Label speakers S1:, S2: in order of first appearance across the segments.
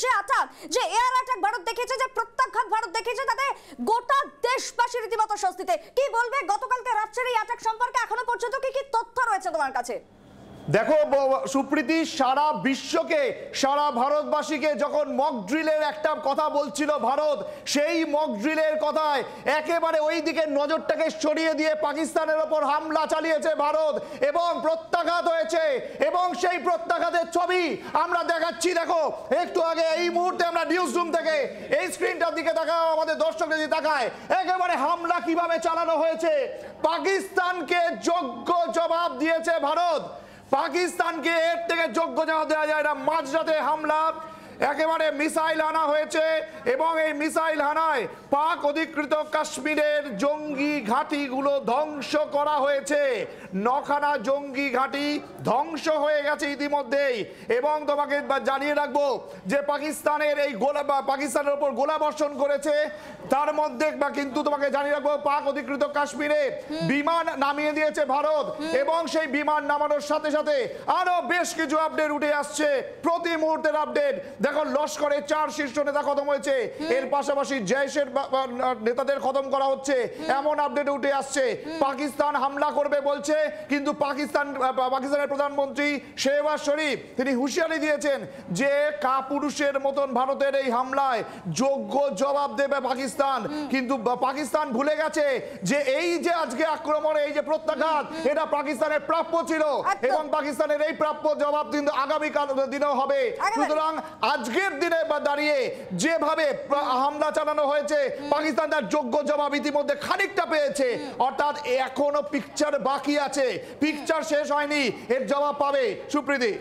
S1: যে অ্যাটাক, যে air attack Bharat দেখেছে, যে প্রত্যাঘাত ভারত দেখেছে, তাতে গোটা দেশবাসী রীতিমতো স্বস্তিতে। কি বলবে গতকালকে রাত্রের এই অ্যাটাক সম্পর্কে? এখনো পর্যন্ত কি কি তথ্য রয়েছে তোমার কাছে?
S2: দেখো সুপ্রীতি, সারা বিশ্বকে, সারা ভারতবাসীকে যখন মক ড্রিলের একটা কথা বলছিল ভারত, সেই মক ড্রিলের কথায় একেবারে ওই দিকে নজরটাকে সরিয়ে দিয়ে পাকিস্তানের ওপর হামলা চালিয়েছে ভারত এবং প্রত্যাঘাত হয়েছে। এবং সেই প্রত্যাঘাতের ছবি আমরা দেখাচ্ছি। দেখো একটু আগে এই মুহূর্তে আমরা নিউজ রুম থেকে এই স্ক্রিনটার দিকে তাকাও, আমাদের দর্শকদের দিকে তাকায়, একেবারে হামলা কিভাবে চালানো হয়েছে। পাকিস্তানকে যোগ্য জবাব দিয়েছে ভারত। পাকিস্তানকে এর থেকে যোগ্য জবাব দেওয়া যায় না। মাঝরাতে হামলা, একেবারে মিসাইল হানা হয়েছে এবং এই মিসাইল হানায় পাক অধিকৃত কাশ্মীরের জঙ্গি ঘাঁটিগুলো ধ্বংস করা হয়েছে। 9খানা জঙ্গি ঘাঁটি ধ্বংস হয়ে গেছে ইতিমধ্যেই। এবং তোমাকে জানিয়ে রাখবো যে পাকিস্তানের এই পাকিস্তানের উপর গোলাবর্ষণ করেছে, তার মধ্যে কিন্তু তোমাকে জানিয়ে রাখবো পাক অধিকৃত কাশ্মীরে বিমান নামিয়ে দিয়েছে ভারত। এবং সেই বিমান নামানোর সাথে সাথে আরো বেশ কিছু আপডেট উঠে আসছে, প্রতি মুহূর্তের আপডেট। দেখো লস্করের 4 শীর্ষ নেতা খতম হয়েছে, এর পাশাপাশি জৈশের নেতাদের খতম করা হচ্ছে, এমন আপডেট উঠে আসছে। পাকিস্তান হামলা করবে বলছে, কিন্তু পাকিস্তানের প্রধানমন্ত্রী শেহবাজ শরীফ তিনি হুঁশিয়ারি দিয়েছেন যে কাপুরুষের মতন ভারতের এই হামলায় যোগ্য জবাব দেবে পাকিস্তান। কিন্তু পাকিস্তান ভুলে গেছে যে এই যে আজকে আক্রমণ, এই যে প্রত্যাঘাত, এটা পাকিস্তানের প্রাপ্য ছিল এবং পাকিস্তানের এই প্রাপ্য জবাব কিন্তু আগামী দিনেও হবে। সুতরাং আজকের দিনে দাঁড়িয়ে যেভাবে হামলা চালানো হয়েছে, পাকিস্তান তার যোগ্য জবাব ইতিমধ্যে খানিকটা পেয়েছে। অর্থাৎ এখনো পিকচার বাকি আছে, পিকচার শেষ হয়নি, এর জবাব পাবে সুপ্রীতি।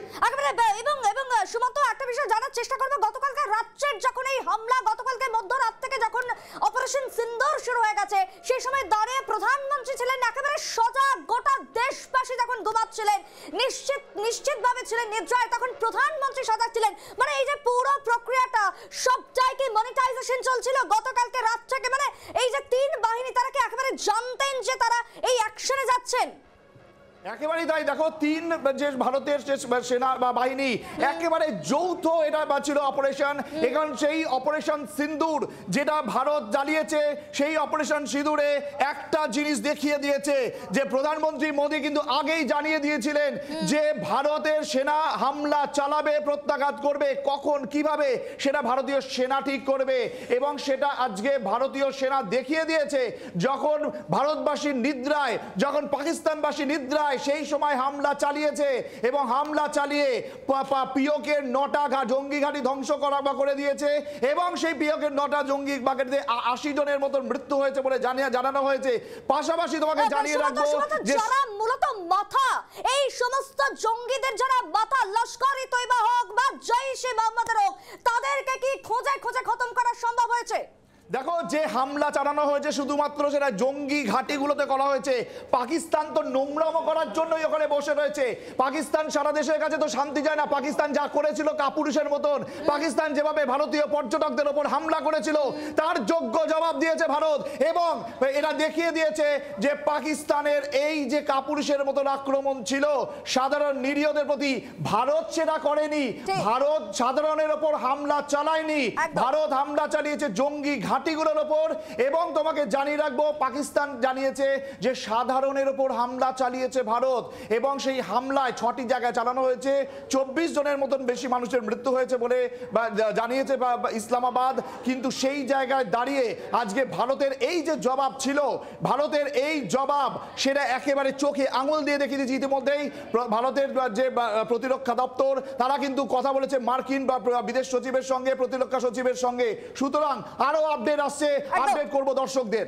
S1: এবং সুমন্ত, একটা বিষয় জানার চেষ্টা করবো, গতকালকে রাত্রের যখন এই হামলা, গতকালকে মধ্যরাত থেকে যখন অপারেশন সিন্দুর শুরু হয়ে গেছে, সেই সময় দাঁড়িয়ে প্রধানমন্ত্রী ছিলেন একেবারে সজাগ। গোটা দেশবাসী যখন ঘুমাচ্ছিলেন, নিশ্চিতভাবে ছিলেন নিদ্রায়, তখন প্রধানমন্ত্রী সজাগ ছিলেন। মানে এই যে পুরো প্রক্রিয়াটা সবটাই কি মনিটাইজেশন চলছিল গতকালকে রাত থেকে? মানে এই যে 3 বাহিনী, তারা কি একেবারে জানতেন যে তারা এই অ্যাকশনে যাচ্ছেন?
S2: একেবারেই তাই। দেখো যে ভারতের সেনা বা বাহিনী একেবারে যৌথ এটা ছিল অপারেশন। এখন সেই অপারেশন সিন্দুর যেটা ভারত চালিয়েছে, সেই অপারেশন সিঁদুরে একটা জিনিস দেখিয়ে দিয়েছে যে প্রধানমন্ত্রী মোদী কিন্তু আগেই জানিয়ে দিয়েছিলেন যে ভারতের সেনা হামলা চালাবে, প্রত্যাঘাত করবে, কখন কিভাবে সেটা ভারতীয় সেনা ঠিক করবে। এবং সেটা আজকে ভারতীয় সেনা দেখিয়ে দিয়েছে। যখন ভারতবাসীর নিদ্রায়, যখন পাকিস্তানবাসী নিদ্রায়, সেই সময় হামলা চালিয়েছে এবং হামলা চালিয়ে পিওকের 9টা জঙ্গি ঘাঁটি ধ্বংস করে দিয়েছে। এবং সেই পিওকের 9টা জঙ্গি ঘাঁটিতে 80 জনের মতো মৃত্যু হয়েছে বলে জানানো হয়েছে। পাশাপাশি তোমাকে জানিয়ে রাখবো যে
S1: যারা মূলত মাথা, এই সমস্ত জঙ্গিদের যারা মাথা, লস্কর-ই তৈবা হোক বা জৈশ-ই মোহাম্মদের হোক, তাদেরকে কি খোঁজে খতম করা সম্ভব হয়েছে?
S2: দেখো যে হামলা চালানো হয়েছে শুধুমাত্র সেটা জঙ্গি ঘাঁটিগুলোতে করা হয়েছে। পাকিস্তান তো নোংরামো করার জন্যই ওখানে বসে রয়েছে। পাকিস্তান সারা দেশের কাছে তো শান্তি চায় না। পাকিস্তান যা করেছিল কাপুরুষের মতন, পাকিস্তান যেভাবে ভারতীয় পর্যটকদের ওপর হামলা করেছিল, তার যোগ্য জবাব দিয়েছে ভারত। এবং এরা দেখিয়ে দিয়েছে যে পাকিস্তানের এই যে কাপুরুষের মতন আক্রমণ ছিল সাধারণ নিরীহদের প্রতি, ভারত সেটা করেনি। ভারত সাধারণের ওপর হামলা চালায়নি, ভারত হামলা চালিয়েছে জঙ্গি ঘাঁটিগুলোর ওপর। এবং তোমাকে জানিয়ে রাখবো পাকিস্তান জানিয়েছে যে সাধারণের ওপর হামলা চালিয়েছে ভারত। এবং সেই হামলায় 6টি জায়গায় চালানো হয়েছে, 24 জনের মতন বেশি মানুষের মৃত্যু হয়েছে বলে জানিয়েছে ইসলামাবাদ। কিন্তু সেই জায়গায় দাঁড়িয়ে আজকে ভারতের এই যে জবাব ছিল, ভারতের এই জবাব সেটা একেবারে চোখে আঙুল দিয়ে দেখিয়ে দিয়েছে। ইতিমধ্যেই ভারতের যে প্রতিরক্ষা দপ্তর, তারা কিন্তু কথা বলেছে মার্কিন বা বিদেশ সচিবের সঙ্গে, প্রতিরক্ষা সচিবের সঙ্গে। সুতরাং আরো আপডেট আসছে, আপডেট করবো দর্শকদের।